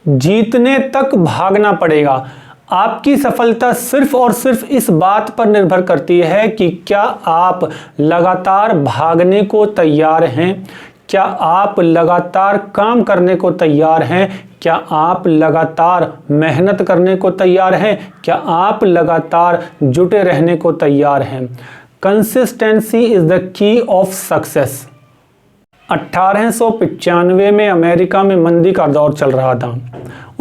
जीतने तक भागना पड़ेगा। आपकी सफलता सिर्फ और सिर्फ इस बात पर निर्भर करती है कि क्या आप लगातार भागने को तैयार हैं, क्या आप लगातार काम करने को तैयार हैं, क्या आप लगातार मेहनत करने को तैयार हैं, क्या आप लगातार जुटे रहने को तैयार हैं। Consistency is the key of success. 1895 में अमेरिका में मंदी का दौर चल रहा था।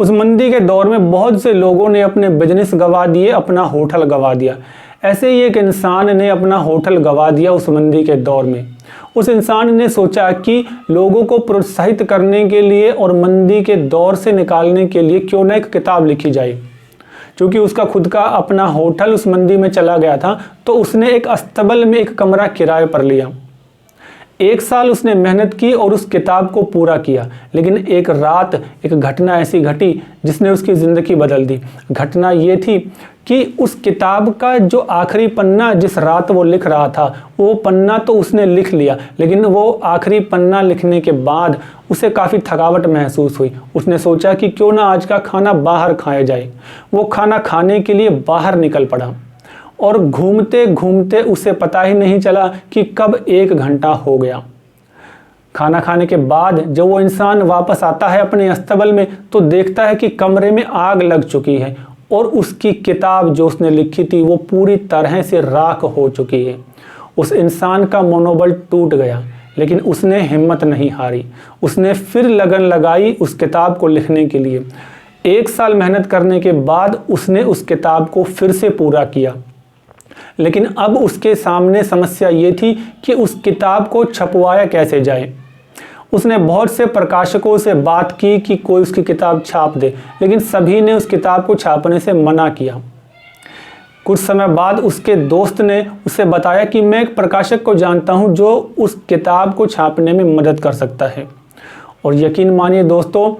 उस मंदी के दौर में बहुत से लोगों ने अपने बिजनेस गंवा दिए, अपना होटल गंवा दिया। ऐसे ही एक इंसान ने अपना होटल गंवा दिया उस मंदी के दौर में। उस इंसान ने सोचा कि लोगों को प्रोत्साहित करने के लिए और मंदी के दौर से निकालने के लिए क्यों न एक किताब लिखी जाए। क्योंकि उसका खुद का अपना होटल उस मंदी में चला गया था, तो उसने एक अस्तबल में एक कमरा किराए पर लिया। 1 साल उसने मेहनत की और उस किताब को पूरा किया। लेकिन एक रात एक घटना ऐसी घटी जिसने उसकी ज़िंदगी बदल दी। घटना ये थी कि उस किताब का जो आखिरी पन्ना जिस रात वो लिख रहा था, वो पन्ना तो उसने लिख लिया, लेकिन वो आखिरी पन्ना लिखने के बाद उसे काफ़ी थकावट महसूस हुई। उसने सोचा कि क्यों ना आज का खाना बाहर खाया जाए। वो खाना खाने के लिए बाहर निकल पड़ा और घूमते घूमते उसे पता ही नहीं चला कि कब 1 घंटा हो गया। खाना खाने के बाद जब वो इंसान वापस आता है अपने अस्तबल में, तो देखता है कि कमरे में आग लग चुकी है और उसकी किताब जो उसने लिखी थी वो पूरी तरह से राख हो चुकी है। उस इंसान का मनोबल टूट गया, लेकिन उसने हिम्मत नहीं हारी। उसने फिर लगन लगाई उस किताब को लिखने के लिए। 1 साल मेहनत करने के बाद उसने उस किताब को फिर से पूरा किया। लेकिन अब उसके सामने समस्या ये थी कि उस किताब को छपवाया कैसे जाए। उसने बहुत से प्रकाशकों से बात की कि कोई उसकी किताब छाप दे, लेकिन सभी ने उस किताब को छापने से मना किया। कुछ समय बाद उसके दोस्त ने उसे बताया कि मैं एक प्रकाशक को जानता हूं जो उस किताब को छापने में मदद कर सकता है। और यकीन मानिए दोस्तों,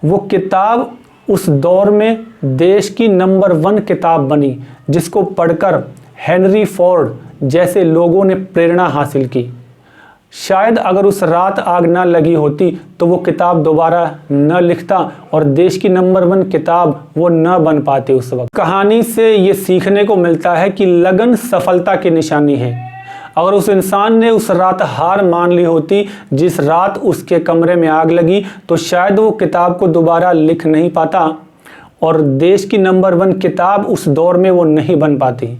वो किताब उस दौर में देश की नंबर 1 किताब बनी, जिसको पढ़कर हेनरी फोर्ड जैसे लोगों ने प्रेरणा हासिल की। शायद अगर उस रात आग ना लगी होती तो वो किताब दोबारा न लिखता और देश की नंबर 1 किताब वो न बन पाती उस वक्त। कहानी से ये सीखने को मिलता है कि लगन सफलता की निशानी है। अगर उस इंसान ने उस रात हार मान ली होती जिस रात उसके कमरे में आग लगी, तो शायद वो किताब को दोबारा लिख नहीं पाता और देश की नंबर 1 किताब उस दौर में वो नहीं बन पाती।